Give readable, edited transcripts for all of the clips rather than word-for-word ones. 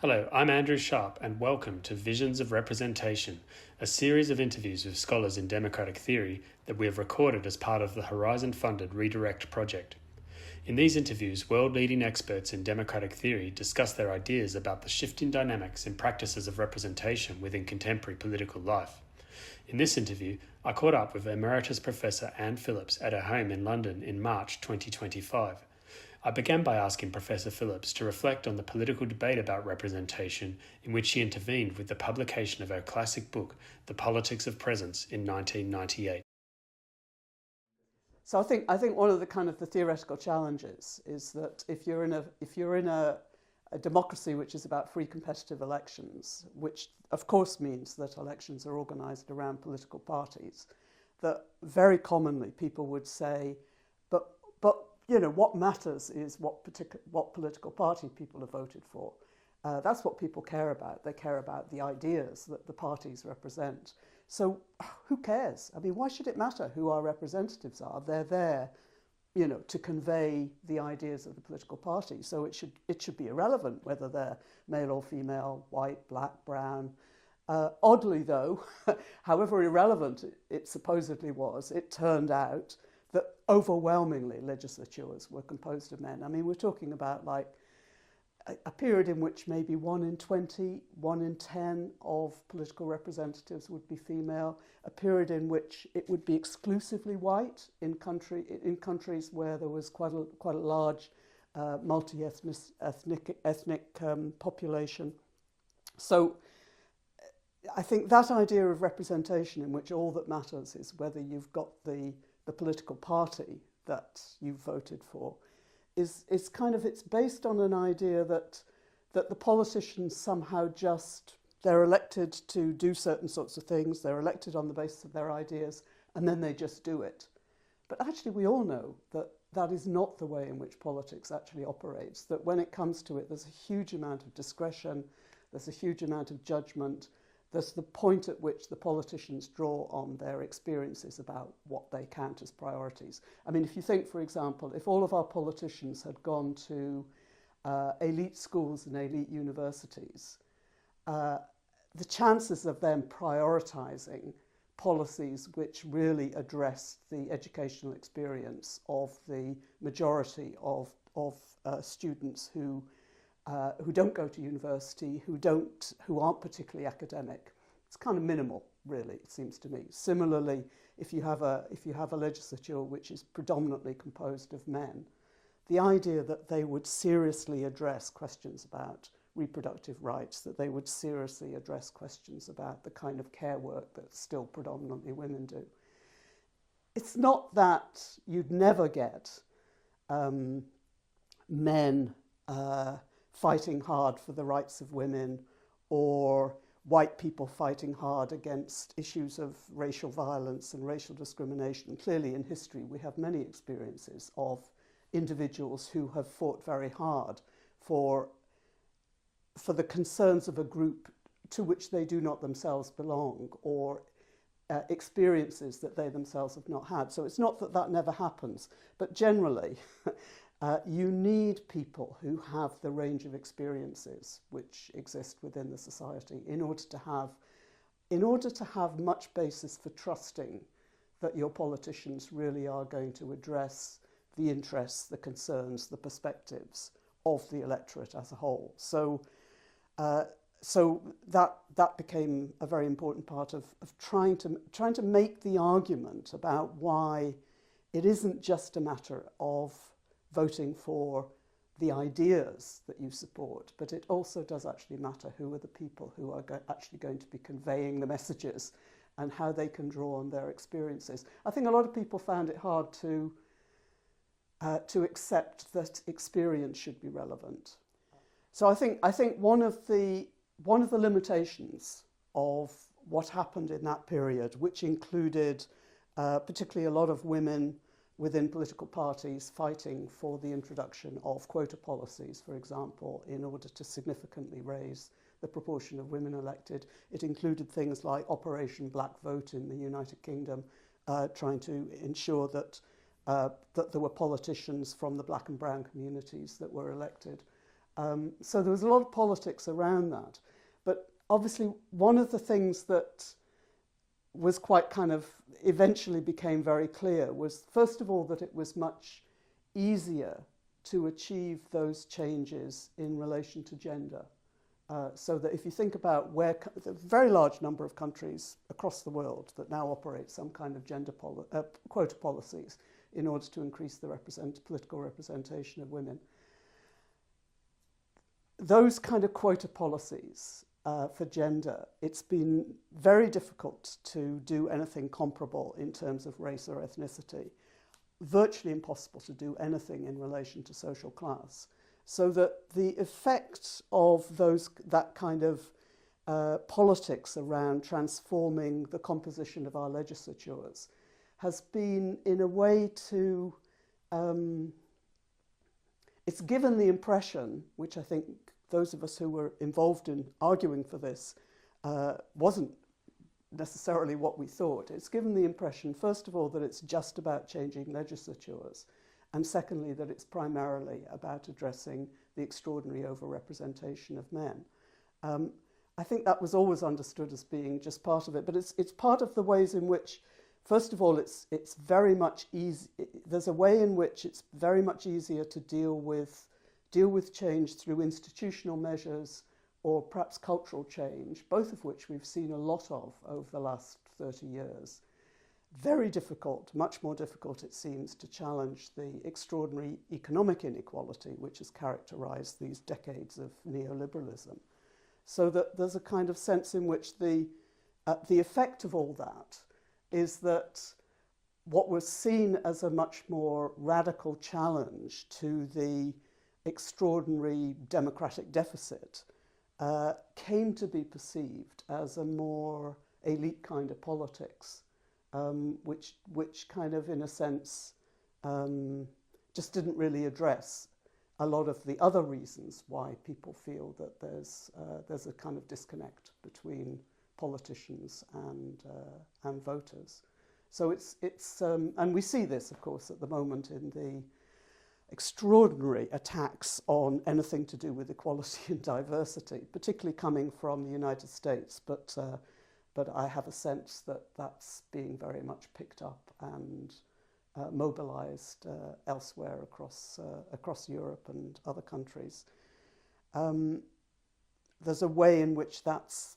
Hello, I'm Andrew Schaap and welcome to Visions of Representation, a series of interviews with scholars in democratic theory that we have recorded as part of the Horizon-funded Redirect project. In these interviews, world-leading experts in democratic theory discuss their ideas about the shifting dynamics and practices of representation within contemporary political life. In this interview, I caught up with Emeritus Professor Anne Phillips at her home in London in March 2025. I began by asking Professor Phillips to reflect on the political debate about representation in which she intervened with the publication of her classic book, The Politics of Presence, in 1998. So I think one of the theoretical challenges is that if you're in a democracy which is about free competitive elections, which of course means that elections are organised around political parties, that very commonly people would say, but you know, what matters is what political party people have voted for. That's what people care about. They care about the ideas that the parties represent. So who cares? I mean, why should it matter who our representatives are? They're there, you know, to convey the ideas of the political party. So it should be irrelevant whether they're male or female, white, black, brown. Oddly, though, however irrelevant it supposedly was, it turned out that overwhelmingly legislatures were composed of men. I mean, we're talking about like a period in which maybe 1 in 20, 1 in 10 of political representatives would be female, a period in which it would be exclusively white in countries where there was quite a large multi-ethnic population. So I think that idea of representation in which all that matters is whether you've got the political party that you voted for is it's based on an idea that the politicians somehow they're elected to do certain sorts of things, they're elected on the basis of their ideas, and then they just do it. But actually we all know that that is not the way in which politics actually operates, that when it comes to it, there's a huge amount of discretion, there's a huge amount of judgment. There's the point at which the politicians draw on their experiences about what they count as priorities. I mean, if you think, for example, if all of our politicians had gone to elite schools and elite universities, the chances of them prioritising policies which really address the educational experience of the majority of students who don't go to university, who aren't particularly academic, it's kind of minimal, really. It seems to me. Similarly, if you have a legislature which is predominantly composed of men, the idea that they would seriously address questions about reproductive rights, that they would seriously address questions about the kind of care work that still predominantly women do. It's not that you'd never get men fighting hard for the rights of women, or white people fighting hard against issues of racial violence and racial discrimination. Clearly in history we have many experiences of individuals who have fought very hard for the concerns of a group to which they do not themselves belong, or experiences that they themselves have not had. So it's not that that never happens, but generally you need people who have the range of experiences which exist within the society in order to have much basis for trusting that your politicians really are going to address the interests, the concerns, the perspectives of the electorate as a whole. So that became a very important part of trying to make the argument about why it isn't just a matter of voting for the ideas that you support, but it also does actually matter who are the people who are actually going to be conveying the messages and how they can draw on their experiences. I think a lot of people found it hard to accept that experience should be relevant. So I think one of the limitations of what happened in that period, which included particularly a lot of women within political parties fighting for the introduction of quota policies, for example, in order to significantly raise the proportion of women elected. It included things like Operation Black Vote in the United Kingdom, trying to ensure that there were politicians from the black and brown communities that were elected. So there was a lot of politics around that. But obviously one of the things that was quite kind of eventually became very clear was, first of all, that it was much easier to achieve those changes in relation to gender. So that if you think about where the very large number of countries across the world that now operate some kind of gender quota policies in order to increase the political representation of women, those kind of quota policies for gender, it's been very difficult to do anything comparable in terms of race or ethnicity. Virtually impossible to do anything in relation to social class. So that the effect of that kind of politics around transforming the composition of our legislatures has been, in a way, to... it's given the impression, which I think those of us who were involved in arguing for this wasn't necessarily what we thought. It's given the impression, first of all, that it's just about changing legislatures, and secondly, that it's primarily about addressing the extraordinary overrepresentation of men. I think that was always understood as being just part of it, but it's part of the ways in which, first of all, it's very much easy. There's a way in which it's very much easier to deal with change through institutional measures or perhaps cultural change, both of which we've seen a lot of over the last 30 years. Very difficult, much more difficult, it seems, to challenge the extraordinary economic inequality which has characterized these decades of neoliberalism. So that there's a kind of sense in which the effect of all that is that what was seen as a much more radical challenge to the extraordinary democratic deficit came to be perceived as a more elite kind of politics, which kind of, in a sense, just didn't really address a lot of the other reasons why people feel that there's a kind of disconnect between politicians and voters. So it's and we see this, of course, at the moment in the extraordinary attacks on anything to do with equality and diversity, particularly coming from the United States. But I have a sense that that's being very much picked up and mobilized elsewhere across Europe and other countries. There's a way in which that's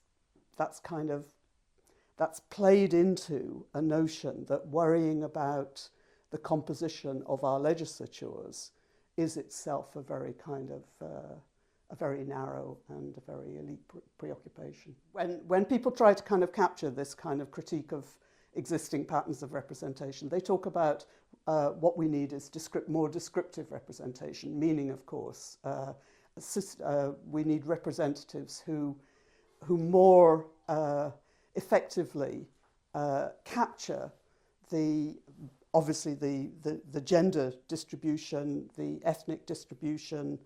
played into a notion that worrying about the composition of our legislatures is itself a very kind of a very narrow and a very elite preoccupation. When people try to kind of capture this kind of critique of existing patterns of representation, they talk about what we need is more descriptive representation, meaning, of course, we need representatives who more effectively capture obviously the gender distribution, the ethnic distribution,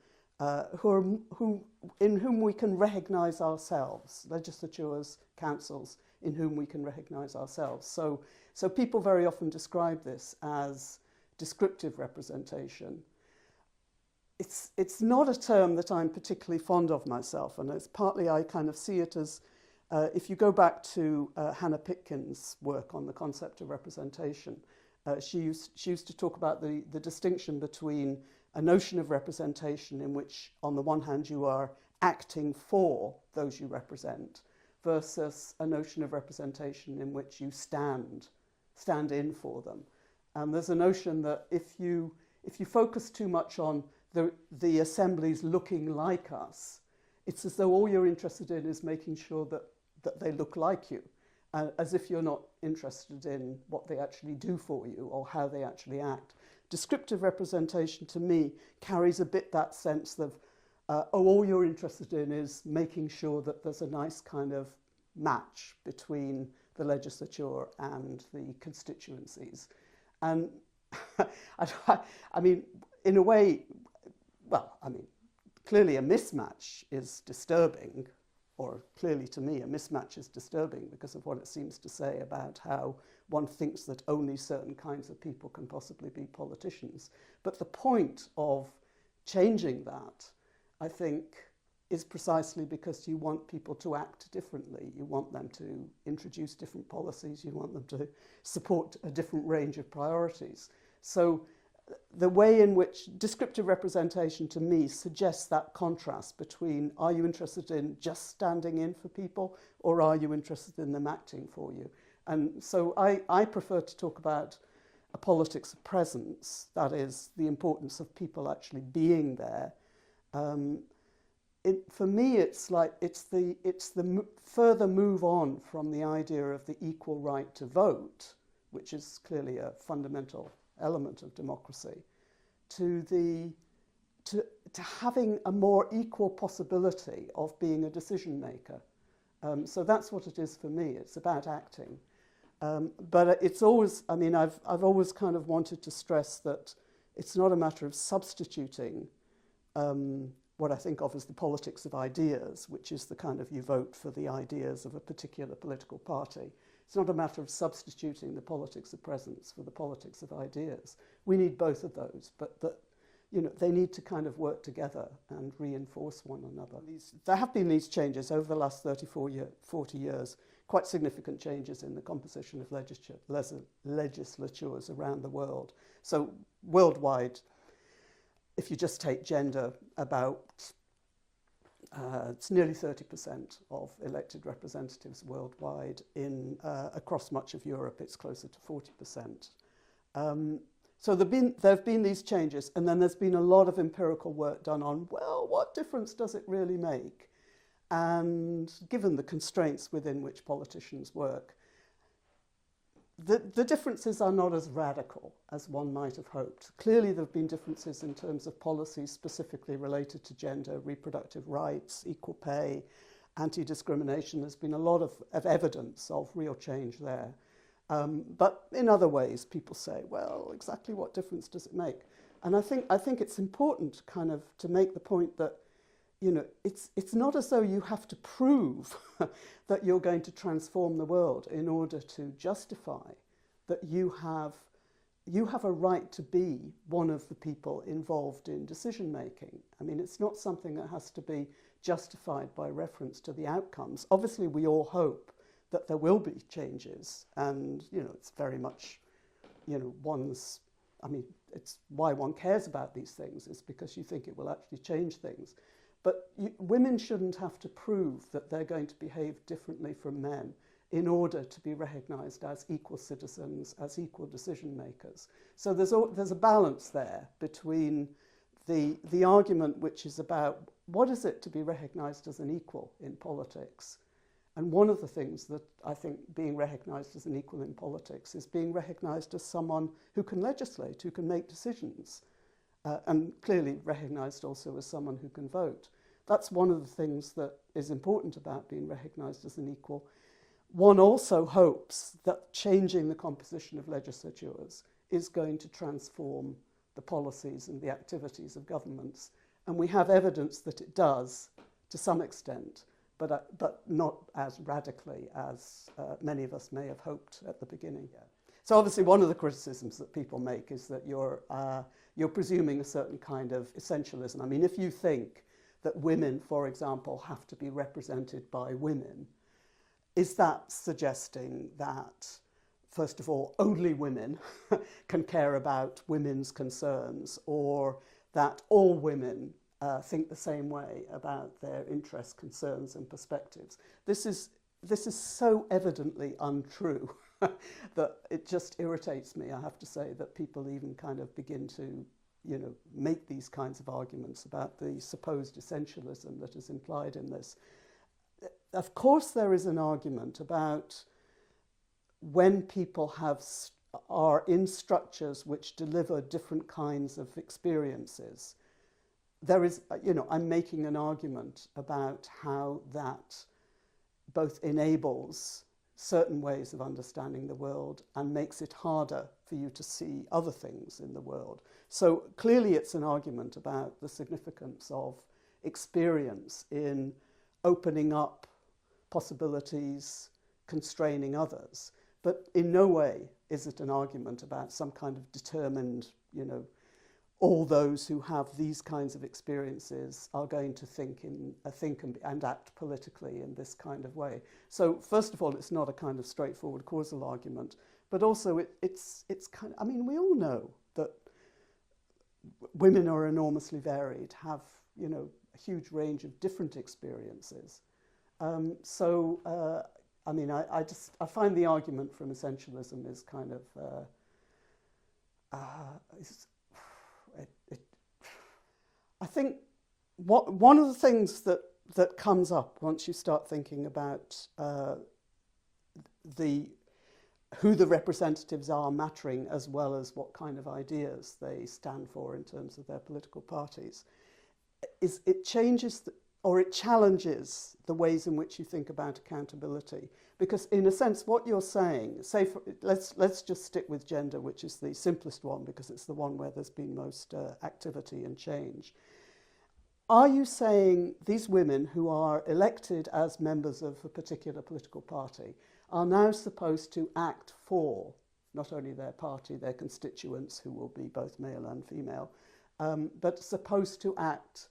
in whom we can recognise ourselves, legislatures, councils, in whom we can recognise ourselves. So people very often describe this as descriptive representation. It's not a term that I'm particularly fond of myself, and it's partly I kind of see it as, if you go back to Hannah Pitkin's work on the concept of representation, she used to talk about the distinction between a notion of representation in which, on the one hand, you are acting for those you represent, versus a notion of representation in which you stand in for them. And there's a notion that if you focus too much on the assemblies looking like us, it's as though all you're interested in is making sure that they look like you, as if you're not interested in what they actually do for you or how they actually act. Descriptive representation, to me, carries a bit that sense of, all you're interested in is making sure that there's a nice kind of match between the legislature and the constituencies. And I mean, in a way, clearly a mismatch is disturbing, or clearly to me a mismatch is disturbing because of what it seems to say about how one thinks that only certain kinds of people can possibly be politicians. But the point of changing that I think, is precisely because you want people to act differently. You want them to introduce different policies. You want them to support a different range of priorities. So the way in which descriptive representation to me suggests that contrast between, are you interested in just standing in for people, or are you interested in them acting for you? And so I prefer to talk about a politics of presence, that is, the importance of people actually being there. For me, it's the further move on from the idea of the equal right to vote, which is clearly a fundamental element of democracy, to having a more equal possibility of being a decision maker. So that's what it is for me. It's about acting. But it's always, I mean, I've always kind of wanted to stress that it's not a matter of substituting what I think of as the politics of ideas, which is the kind of you vote for the ideas of a particular political party. It's not a matter of substituting the politics of presence for the politics of ideas. We need both of those, but they need to kind of work together and reinforce one another. There have been these changes over the last 40 years, quite significant changes in the composition of legislatures around the world. So worldwide, if you just take gender, it's nearly 30% of elected representatives worldwide. Across much of Europe, it's closer to 40%. So there have been these changes, and then there's been a lot of empirical work done on, well, what difference does it really make? And given the constraints within which politicians work, the differences are not as radical as one might have hoped. Clearly, there have been differences in terms of policies specifically related to gender, reproductive rights, equal pay, anti-discrimination. There's been a lot of evidence of real change there. But in other ways, people say, well, exactly what difference does it make? And I think it's important kind of to make the point that, it's not as though you have to prove that you're going to transform the world in order to justify that you have a right to be one of the people involved in decision making. I mean, it's not something that has to be justified by reference to the outcomes. Obviously, we all hope that there will be changes, and it's very much it's why one cares about these things, is because you think it will actually change things. But women shouldn't have to prove that they're going to behave differently from men in order to be recognised as equal citizens, as equal decision makers. So there's a balance there between the argument which is about what is it to be recognised as an equal in politics. And one of the things that I think being recognised as an equal in politics is being recognised as someone who can legislate, who can make decisions, and clearly recognised also as someone who can vote. That's one of the things that is important about being recognised as an equal. One also hopes that changing the composition of legislatures is going to transform the policies and the activities of governments. And we have evidence that it does to some extent, but not as radically as many of us may have hoped at the beginning. So obviously one of the criticisms that people make is that you're presuming a certain kind of essentialism. I mean, if you think that women, for example, have to be represented by women, is that suggesting that, first of all, only women can care about women's concerns, or that all women think the same way about their interests, concerns, and perspectives? This is so evidently untrue that it just irritates me, I have to say, that people even kind of begin to make these kinds of arguments about the supposed essentialism that is implied in this. Of course, there is an argument about when people are in structures which deliver different kinds of experiences. There is, I'm making an argument about how that both enables certain ways of understanding the world and makes it harder for you to see other things in the world. So clearly it's an argument about the significance of experience in opening up possibilities, constraining others. But in no way is it an argument about some kind of determined, all those who have these kinds of experiences are going to think and act politically in this kind of way. So first of all, it's not a kind of straightforward causal argument, but also it's kind of, I mean, we all know that women are enormously varied, have, you know, a huge range of different experiences. I mean, I find the argument from essentialism is kind of I think one of the things that comes up once you start thinking about who the representatives are mattering, as well as what kind of ideas they stand for in terms of their political parties, is it changes or it challenges the ways in which you think about accountability. Because in a sense, what you're saying, let's just stick with gender, which is the simplest one because it's the one where there's been most activity and change. Are you saying these women who are elected as members of a particular political party are now supposed to act for not only their party, their constituents, who will be both male and female, but supposed to act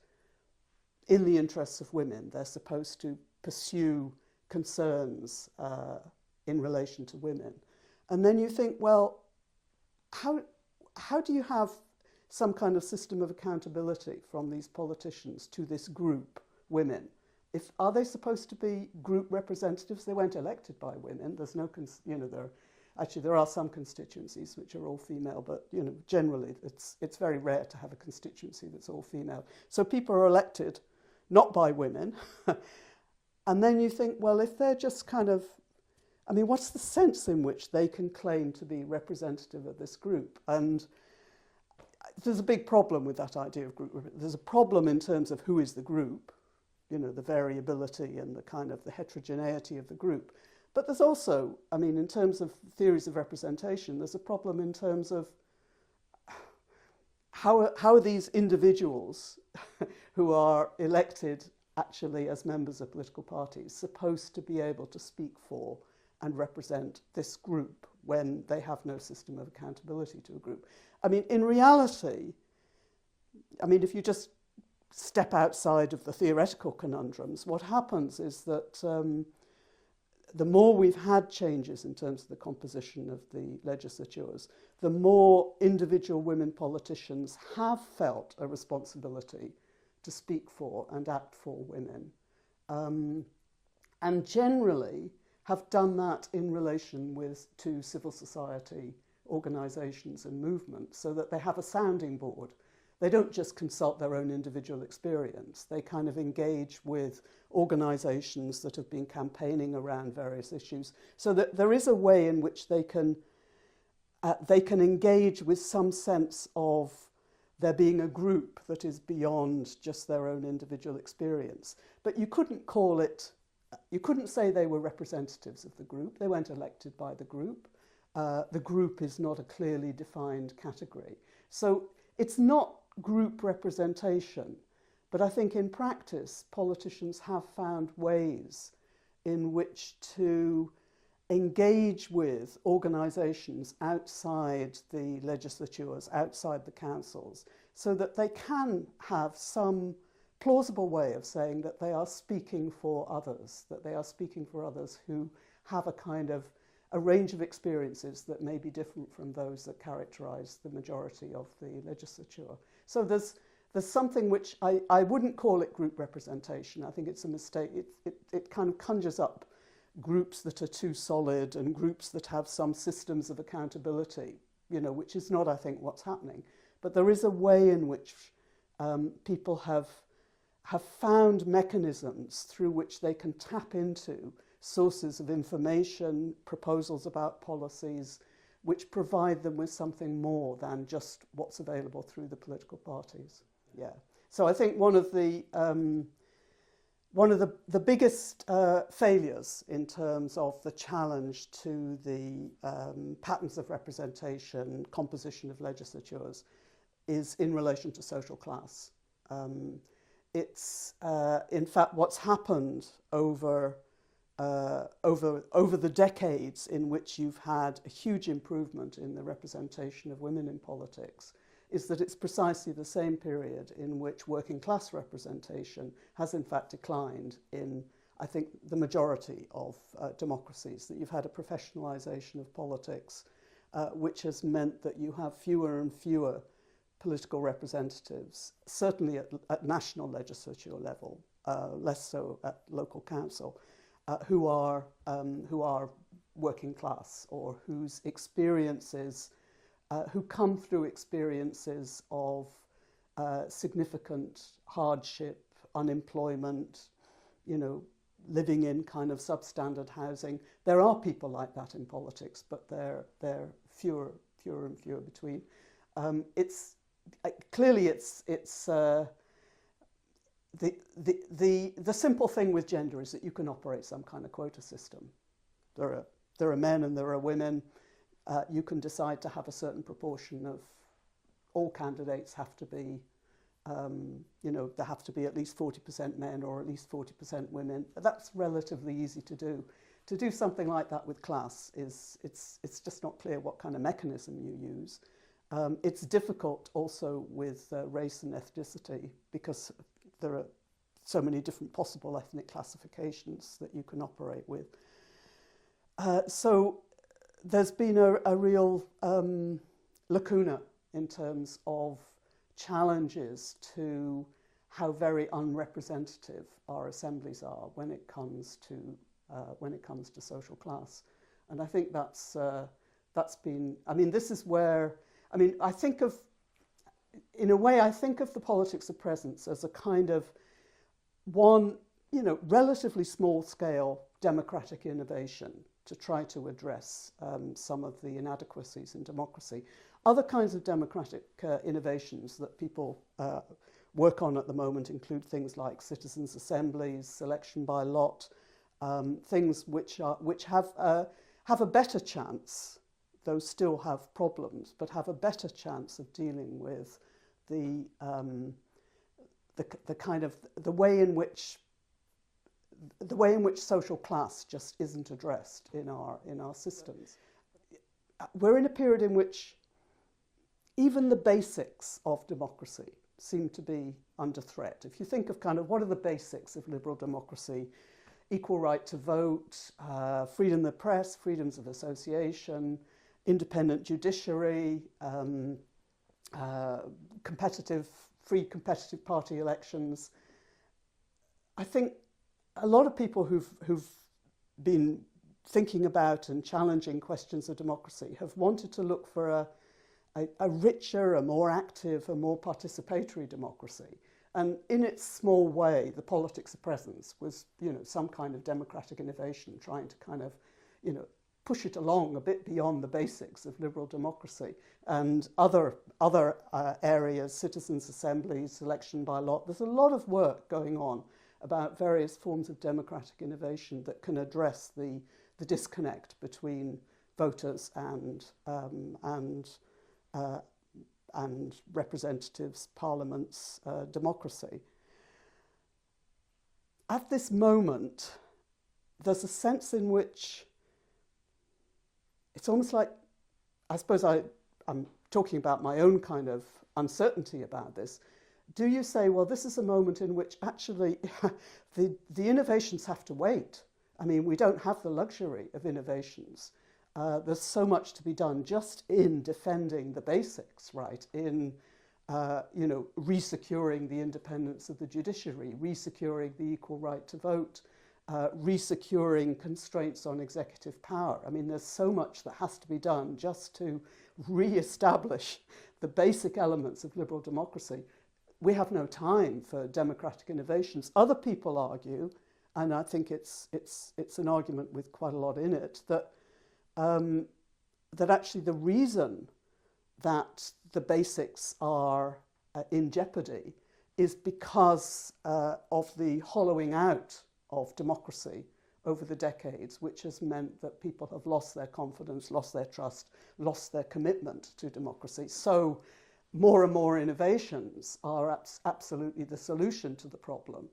in the interests of women? They're supposed to pursue concerns in relation to women. And then you think, well, how do you have some kind of system of accountability from these politicians to this group, women? Are they supposed to be group representatives? They weren't elected by women. There's no, there are some constituencies which are all female, but, you know, generally it's very rare to have a constituency that's all female. So people are elected not by women. And then you think, well, if they're just kind of, I mean, what's the sense in which they can claim to be representative of this group? And there's a big problem with that idea of group. There's a problem in terms of who is the group, you know, the variability and the kind of the heterogeneity of the group. But there's also, I mean, in terms of theories of representation, there's a problem in terms of how are these individuals who are elected actually as members of political parties supposed to be able to speak for and represent this group when they have no system of accountability to a group? I mean, in reality, I mean, if you just step outside of the theoretical conundrums, what happens is that the more we've had changes in terms of the composition of the legislatures, the more individual women politicians have felt a responsibility to speak for and act for women, and generally have done that in relation to civil society organisations and movements, so that they have a sounding board. They don't just consult their own individual experience. They kind of engage with organisations that have been campaigning around various issues, so that there is a way in which they can engage with some sense of there being a group that is beyond just their own individual experience. But you couldn't say they were representatives of the group. They weren't elected by the group. The group is not a clearly defined category. So it's not group representation, but I think in practice politicians have found ways in which to engage with organisations outside the legislatures, outside the councils, so that they can have some plausible way of saying that they are speaking for others, that they are speaking for others who have a range of experiences that may be different from those that characterise the majority of the legislature. So there's something which I wouldn't call it group representation. I think it's a mistake. It kind of conjures up groups that are too solid and groups that have some systems of accountability, you know, which is not, I think, what's happening. But there is a way in which people have found mechanisms through which they can tap into sources of information, proposals about policies, which provide them with something more than just what's available through the political parties. Yeah. So I think one of the biggest failures in terms of the challenge to the patterns of representation, composition of legislatures, is in relation to social class. It's in fact what's happened over the decades in which you've had a huge improvement in the representation of women in politics, is that it's precisely the same period in which working class representation has in fact declined in, I think, the majority of democracies, that you've had a professionalisation of politics, which has meant that you have fewer and fewer political representatives, certainly at national legislature level, less so at local council, who are working class, or whose experiences, who come through experiences of significant hardship, unemployment, living in kind of substandard housing. There are people like that in politics, but they're fewer and fewer between. It's the simple thing with gender is that you can operate some kind of quota system. There are men and there are women. You can decide to have a certain proportion of all candidates have to be, there have to be at least 40% men or at least 40% women. That's relatively easy to do. To do something like that with class it's just not clear what kind of mechanism you use. It's difficult also with race and ethnicity, because there are so many different possible ethnic classifications that you can operate with. So there's been a real lacuna in terms of challenges to how very unrepresentative our assemblies are when it comes to social class, and I think that's been. I mean, this is where. I mean, I think of the politics of presence as a kind of one, relatively small-scale democratic innovation to try to address some of the inadequacies in democracy. Other kinds of democratic innovations that people work on at the moment include things like citizens' assemblies, selection by lot, things which have a better chance. Those still have problems, but have a better chance of dealing with the way in which social class just isn't addressed in our systems. We're in a period in which even the basics of democracy seem to be under threat. If you think of kind of what are the basics of liberal democracy: equal right to vote, freedom of the press, freedoms of association, independent judiciary, free competitive party elections. I think a lot of people who've been thinking about and challenging questions of democracy have wanted to look for a richer, a more active, a more participatory democracy. And in its small way, the politics of presence was, some kind of democratic innovation, trying to kind of, push it along a bit beyond the basics of liberal democracy. And other areas, citizens' assemblies, election by lot. There's a lot of work going on about various forms of democratic innovation that can address the disconnect between voters and representatives, parliaments, democracy. At this moment, there's a sense in which it's almost like, I suppose I'm talking about my own kind of uncertainty about this. Do you say, well, this is a moment in which actually the innovations have to wait? I mean, we don't have the luxury of innovations. There's so much to be done just in defending the basics, right? In, resecuring the independence of the judiciary, resecuring the equal right to vote, resecuring constraints on executive power. I mean, there's so much that has to be done just to re-establish the basic elements of liberal democracy. We have no time for democratic innovations. Other people argue, and I think it's an argument with quite a lot in it, that actually the reason that the basics are in jeopardy is because of the hollowing out of democracy over the decades, which has meant that people have lost their confidence, lost their trust, lost their commitment to democracy. So more and more innovations are absolutely the solution to the problem.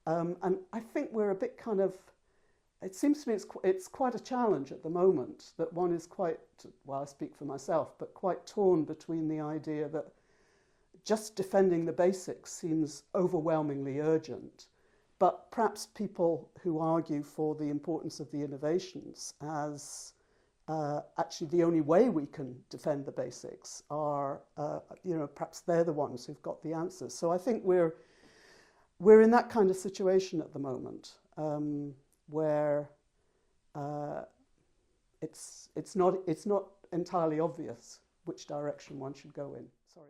And I think we're a bit kind of, it seems to me it's quite a challenge at the moment, that one is quite, well, I speak for myself, but quite torn between the idea that just defending the basics seems overwhelmingly urgent, but perhaps people who argue for the importance of the innovations as actually the only way we can defend the basics are, perhaps they're the ones who've got the answers. So I think we're in that kind of situation at the moment, where it's not entirely obvious which direction one should go in. Sorry.